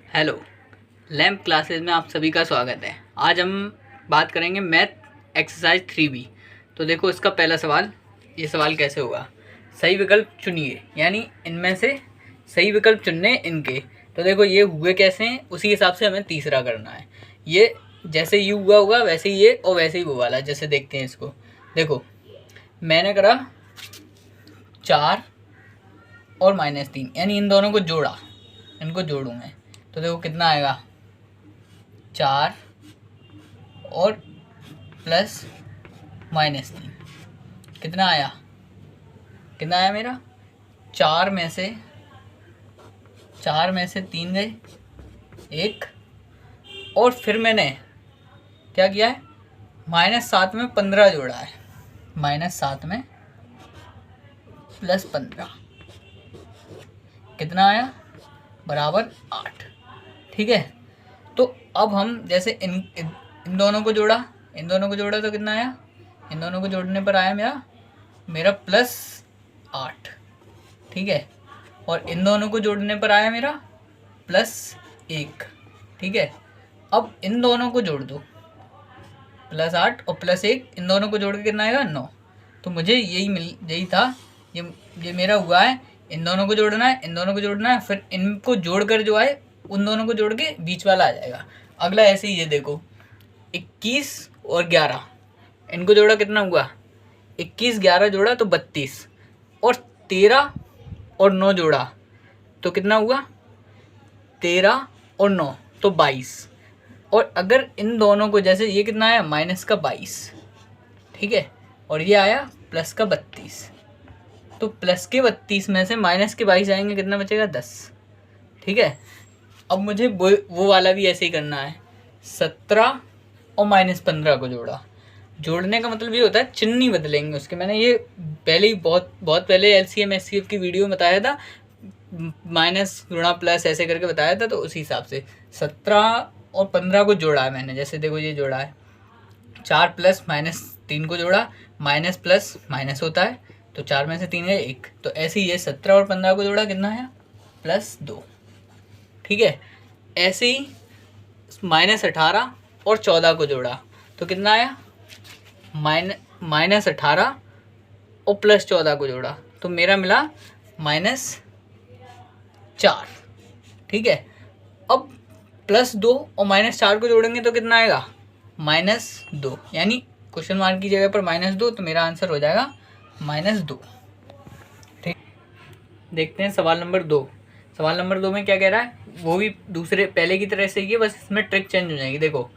Hello, lamp classes में आप सभी का स्वागत है। आज हम बात करेंगे मैथ एक्सरसाइज 3B। तो देखो इसका पहला सवाल, ये सवाल कैसे होगा। सही विकल्प चुनिए, यानी इनमें से सही विकल्प चुनने इनके। तो देखो ये हुए कैसे हैं, उसी हिसाब से हमें तीसरा करना है। ये जैसे ये हुआ होगा वैसे ही ये और वैसे ही वो वाला। जैसे देखते हैं इसको, देखो मैंने करा 4 और -3, यानी इन दोनों को जोड़ा, इनको जोड़ूँ मैं तो देखो कितना आएगा, 4 और प्लस -3 कितना आया, मेरा 4 में से 3 गए, 1 और फिर मैंने क्या किया है, -7 में 15 जोड़ा है, -7 में +15 कितना आया, बराबर 8। ठीक है। तो अब हम जैसे इन दोनों को जोड़ा, तो कितना आया, इन दोनों को जोड़ने पर आया मेरा +8। ठीक है। और इन दोनों को जोड़ने पर आया मेरा +1। ठीक है। अब इन दोनों को जोड़ दो, +8 और +1, इन दोनों को जोड़ के कितना आएगा, 9। तो मुझे यही था, ये मेरा हुआ है। इन दोनों को जोड़ना है, इन दोनों को जोड़ना है, फिर इनको जोड़कर जो आए उन दोनों को जोड़ के बीच वाला आ जाएगा। अगला ऐसे ही, ये देखो 21 और 11, इनको जोड़ा कितना हुआ, 21 11 जोड़ा तो 32, और 13 और 9 जोड़ा तो कितना हुआ, 13 और 9 तो 22। और अगर इन दोनों को, जैसे ये कितना आया, -22, ठीक है, और ये आया +32, तो +32 में से -22 आएंगे, कितना बचेगा, 10। ठीक है। अब मुझे वो वाला भी ऐसे ही करना है। 17 और -15 को जोड़ा। जोड़ने का मतलब ये होता है चिन्ह बदलेंगे उसके। मैंने ये पहले ही बहुत पहले LCM SCF की वीडियो में बताया था, माइनस गुणा प्लस ऐसे करके बताया था। तो उसी हिसाब से 17 और 15 को जोड़ा है मैंने। जैसे देखो ये जोड़ा है, 4 + -3 को जोड़ा, माइनस प्लस माइनस होता है, तो 4 में से 3 है 1। तो ऐसे ही ये 17 और 15 को जोड़ा, कितना है, +2। ठीक है। ऐसे ही -18 और 14 को जोड़ा तो कितना आया, -18 और +14 को जोड़ा तो मेरा मिला -4। ठीक है। अब +2 और -4 को जोड़ेंगे तो कितना आएगा, -2, यानी क्वेश्चन मार्क की जगह पर -2, तो मेरा आंसर हो जाएगा -2। ठीक। देखते हैं सवाल नंबर 2। सवाल नंबर 2 में क्या कह रहा है, वो भी दूसरे पहले की तरह से ही है, बस इसमें ट्रिक चेंज हो जाएगी। देखो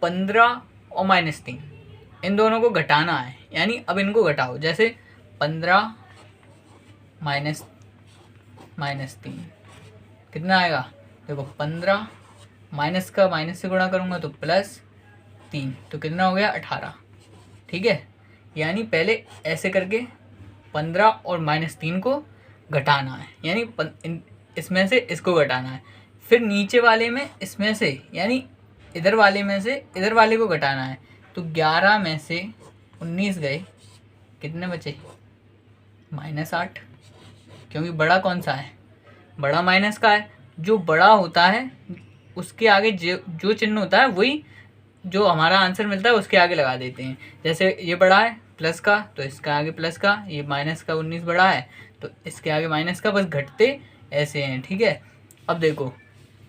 15 और -3, इन दोनों को घटाना है, यानी अब इनको घटाओ। जैसे 15 -3 कितना आएगा, देखो 15 माइनस का माइनस से गुणा करूँगा तो +3, तो कितना हो गया, 18। ठीक है। यानी पहले ऐसे करके 15 और -3 को घटाना है, यानी इसमें से इसको घटाना है। फिर नीचे वाले में इसमें से, यानी इधर वाले में से इधर वाले को घटाना है। तो 11 में से 19 गए, कितने बचे, -8, क्योंकि बड़ा कौन सा है, बड़ा माइनस का है। जो बड़ा होता है उसके आगे जो चिन्ह होता है वही जो हमारा आंसर मिलता है उसके आगे लगा देते हैं। जैसे ये बड़ा है प्लस का, तो इसका आगे प्लस का, ये माइनस का 19 बड़ा है तो इसके आगे माइनस का, बस घटते ऐसे हैं। ठीक है। अब देखो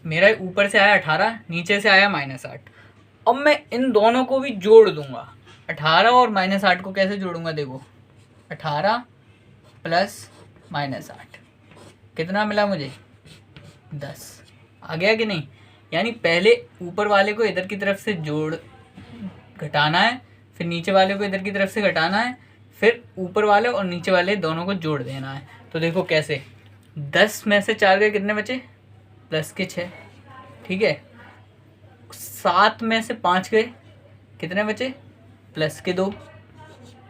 मेरा ऊपर से आया 18, नीचे से आया -8। अब मैं इन दोनों को भी जोड़ दूंगा। 18 और -8 को कैसे जोड़ूंगा, देखो 18 + -8 कितना मिला मुझे, 10। आ गया कि नहीं। यानी पहले ऊपर वाले को इधर की तरफ से घटाना है, फिर नीचे वाले को इधर की तरफ से घटाना है, फिर ऊपर वाले और नीचे वाले दोनों को जोड़ देना है। तो देखो कैसे, 10 में से 4 गए, कितने बचे, +6। ठीक है। 7 में से 5 गए, कितने बचे, +2,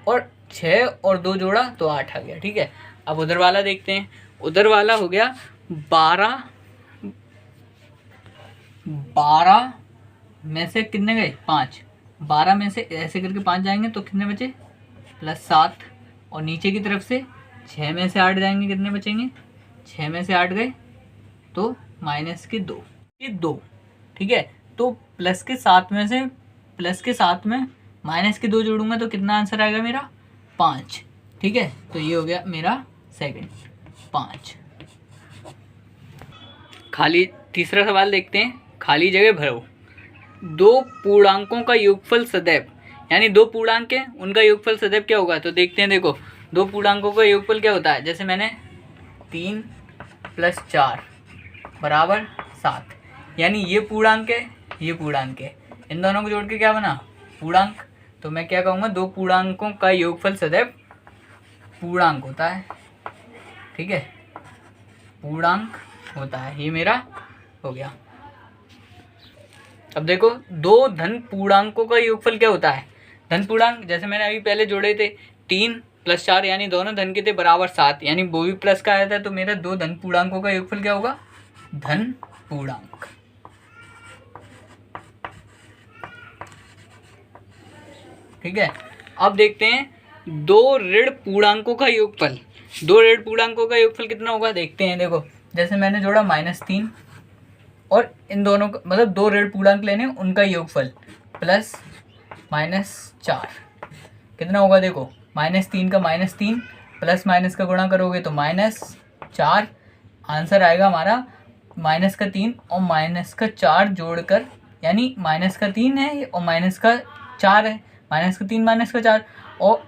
और 6 और 2 जोड़ा तो 8 आ गया। ठीक है। अब उधर वाला देखते हैं। उधर वाला हो गया 12 में से कितने गए, 5। 12 में से ऐसे करके 5 जाएंगे तो कितने बचे, +7, और नीचे की तरफ से 6 में से 8 जाएंगे, कितने बचेंगे, 6 में से 8 गए तो -2। ये 2, ठीक है। तो प्लस के साथ में माइनस के 2 जोड़ूंगा तो कितना आंसर आएगा मेरा 5, ठीक है। तो ये हो गया मेरा सेकंड 5। खाली तीसरा सवाल देखते हैं। खाली जगह भरो। 2 पूर्णांकों का योगफल सदैव, यानी 2 पूर्णांक हैं उनका योगफल सदैव क्या होगा, तो देखते हैं। देखो 2 पूर्णांकों का योगफल क्या होता है, जैसे मैंने 3 + 4 = 7, यानी ये पूर्णांक है, ये पूर्णांक है, इन दोनों को जोड़ के क्या बना पूर्णांक। तो मैं क्या कहूँगा, 2 पूर्णांकों का योगफल सदैव पूर्णांक होता है, ठीक है, पूर्णांक होता है। ये मेरा हो गया। अब देखो 2 धन पूर्णांकों का योगफल क्या होता है। धन पूर्णांक जैसे मैंने अभी पहले जोड़े थे 3 + 4, यानी दोनों धन के थे =7, यानी वो भी प्लस का आया था। तो मेरा 2 धन पूर्णांकों का योगफल क्या होगा, धन पूर्णांक, ठीक है। अब देखते हैं 2 ऋण पूर्णांकों का योगफल। 2 ऋण पूर्णांकों का योगफल कितना होगा, देखते हैं। देखो जैसे मैंने जोड़ा -3 और इन दोनों का मतलब 2 ऋण पूर्णांक लेने उनका योगफल प्लस -4 कितना होगा। देखो -3 का -3 प्लस माइनस का गुणा करोगे तो -4, आंसर आएगा हमारा -3 और -4 जोड़कर, यानी -3 है और -4 है, -3 -4।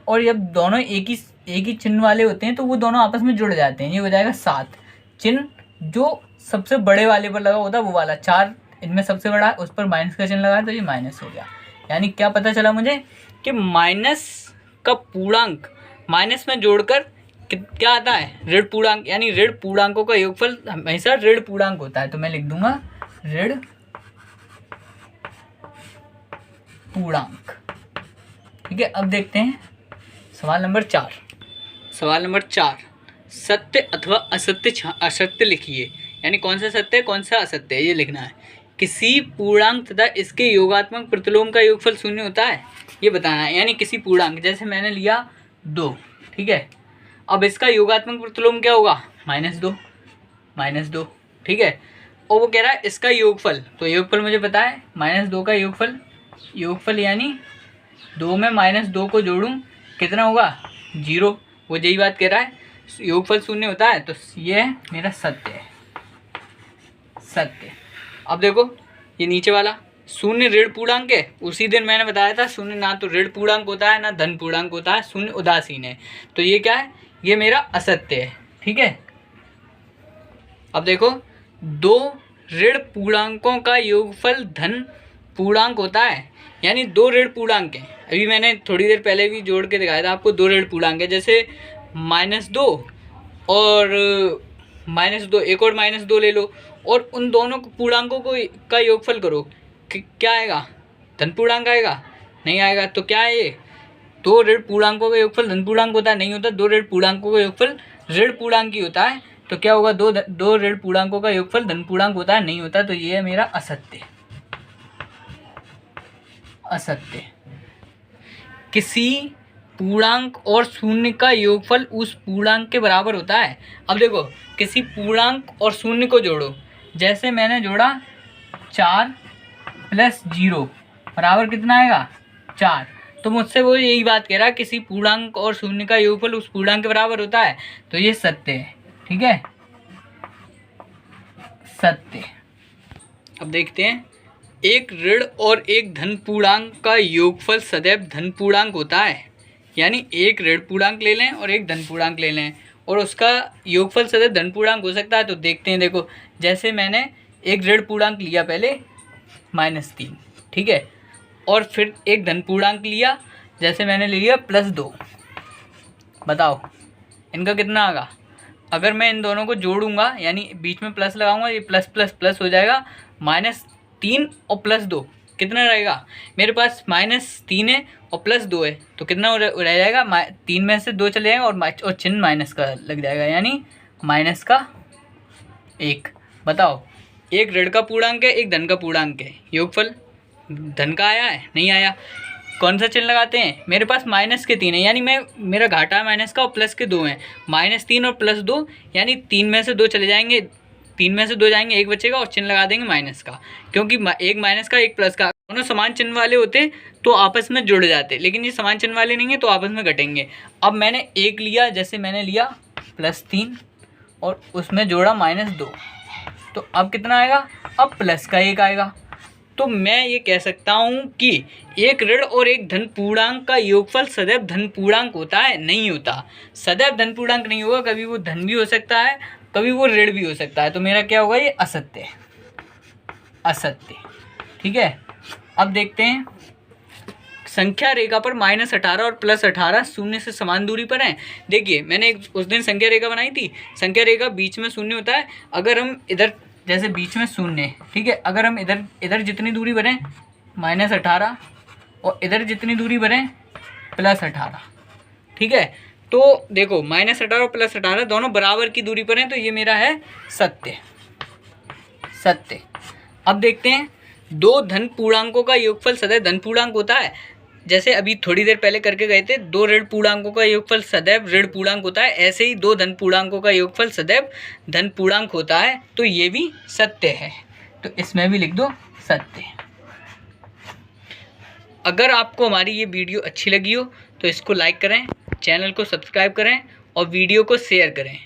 और जब दोनों एक ही चिन्ह वाले होते हैं तो वो दोनों आपस में जुड़ जाते हैं, ये हो जाएगा 7। चिन्ह जो सबसे बड़े वाले पर लगा होता है वो वाला, 4 इनमें सबसे बड़ा है, उस पर माइनस का चिन्ह लगाया तो ये माइनस हो गया। यानी क्या पता चला मुझे कि माइनस का पूर्णांक माइनस में जोड़कर क्या आता है, ऋण पूर्णांक, यानी ऋण पूर्णांकों का योगफल हमेशा ऋण पूर्णांक होता है। तो मैं लिख दूंगा ऋण पूर्णांक, ठीक है। अब देखते हैं सवाल नंबर 4। सवाल नंबर 4, सत्य अथवा असत्य लिखिए, यानी कौन सा सत्य है कौन सा असत्य है ये लिखना है। किसी पूर्णांक तथा इसके योगात्मक प्रतिलोम का योगफल 0 होता है, ये बताना है। यानी किसी पूर्णांक, जैसे मैंने लिया 2, ठीक है। अब इसका योगात्मक प्रतिलोम क्या होगा, -2, ठीक है। और वो कह रहा है इसका योगफल, तो योगफल मुझे पता है -2 का योगफल यानी 2 में -2 को जोड़ूं कितना होगा 0, वो यही बात कह रहा है, योगफल 0 होता है। तो ये मेरा सत्य है, सत्य। अब देखो ये नीचे वाला 0 ऋण पूर्णांक है, उसी दिन मैंने बताया था 0 ना तो ऋण पूर्णांक होता है ना धन पूर्णांक होता है, 0 उदासीन है। तो ये क्या है, ये मेरा असत्य है, ठीक है। अब देखो 2 ऋण पूर्णांकों का योगफल धन पूर्णांक होता है, यानी 2 ऋण पूर्णांक हैं। अभी मैंने थोड़ी देर पहले भी जोड़ के दिखाया था आपको, 2 ऋण पूर्णांक है, जैसे -2 और -2, एक और -2 ले लो और उन दोनों पूर्णांकों को का योगफल करो, क्या आएगा, धन पूर्णांक आएगा, नहीं आएगा। तो क्या है ये, 2 ऋण पूर्णांकों का योगफल धन पूर्णांक होता है, नहीं होता। 2 ऋण पूर्णांकों का योगफल ऋण पूर्णांक ही होता है। तो क्या होगा, 2 ऋण पूर्णांकों का योगफल धन पूर्णांक होता है, नहीं होता। तो ये है मेरा असत्य। किसी पूर्णांक और 0 का योगफल उस पूर्णांक के बराबर होता है। अब देखो किसी पूर्णांक और 0 को जोड़ो, जैसे मैंने जोड़ा 4 + 0 बराबर कितना आएगा 4। तो मुझसे वो यही बात कह रहा है, किसी पूर्णांक और 0 का योगफल उस पूर्णांक के बराबर होता है। तो ये सत्य है, ठीक है, सत्य। अब देखते हैं, एक ऋण और एक धन पूर्णांक का योगफल सदैव धन पूर्णांक होता है, यानी एक ऋण पूर्णांक ले लें और एक धन पूर्णांक ले लें और उसका योगफल सदैव धन पूर्णांक हो सकता है। तो देखते हैं, देखो जैसे मैंने एक ऋण पूर्णांक लिया पहले -3, ठीक है, और फिर एक धन पूर्णांक लिया, जैसे मैंने लिया +2। बताओ इनका कितना आएगा। अगर मैं इन दोनों को जोड़ूंगा, यानी बीच में प्लस लगाऊंगा, ये प्लस प्लस प्लस हो जाएगा, -3 और +2 कितना रहेगा, मेरे पास -3 है और +2 है, तो कितना रह जाएगा, 3 में से 2 चले जाएगा और चिन्ह माइनस का लग जाएगा, यानी -1। बताओ, एक ऋण का पूर्णांक है एक धन का पूर्णांक है, योगफल धन का आया है, नहीं आया। कौन सा चिन्ह लगाते हैं, मेरे पास -3 है, यानी मेरा घाटा है माइनस का और प्लस के 2 हैं, -3 और +2, यानी 3 में से 2 चले जाएंगे, 3 में से 2 जाएंगे, 1 बचेगा और चिन्ह लगा देंगे माइनस का, क्योंकि एक माइनस का एक प्लस का, दोनों समान चिन्ह वाले होते तो आपस में जुड़ जाते, लेकिन ये समान चिन्ह वाले नहीं है तो आपस में घटेंगे। अब मैंने 1 लिया, जैसे मैंने लिया +3 और उसमें जोड़ा -2, तो अब कितना आएगा, अब प्लस का 1 आएगा। तो मैं ये कह सकता हूँ कि एक ऋण और एक धन पूर्णांक का योगफल सदैव धन पूर्णांक होता है, नहीं होता। सदैव धन पूर्णांक नहीं होगा, कभी वो धन भी हो सकता है, कभी वो ऋण भी हो सकता है। तो मेरा क्या होगा, ये असत्य, असत्य। ठीक है, अब देखते हैं संख्या रेखा पर -18 और +18 शून्य से समान दूरी पर हैं। देखिए मैंने उस दिन संख्या रेखा बनाई थी, संख्या रेखा बीच में शून्य होता है। अगर हम इधर जैसे बीच में शून्य, ठीक है, अगर हम इधर जितनी दूरी बढ़ें -18 और इधर जितनी दूरी बढ़ें +18, ठीक है, तो देखो -18 और +18 दोनों बराबर की दूरी पर हैं, तो ये मेरा है सत्य, सत्य। अब देखते हैं 2 धन पूर्णांकों का योगफल सदैव धन पूर्णांक होता है। जैसे अभी थोड़ी देर पहले करके गए थे, 2 ऋण पूर्णांकों का योगफल सदैव ऋण पूर्णांक होता है, ऐसे ही 2 धन पूर्णांकों का योगफल सदैव धन पूर्णांक होता है। तो ये भी सत्य है, तो इसमें भी लिख दो सत्य। अगर आपको हमारी ये वीडियो अच्छी लगी हो तो इसको लाइक करें, चैनल को सब्सक्राइब करें और वीडियो को शेयर करें।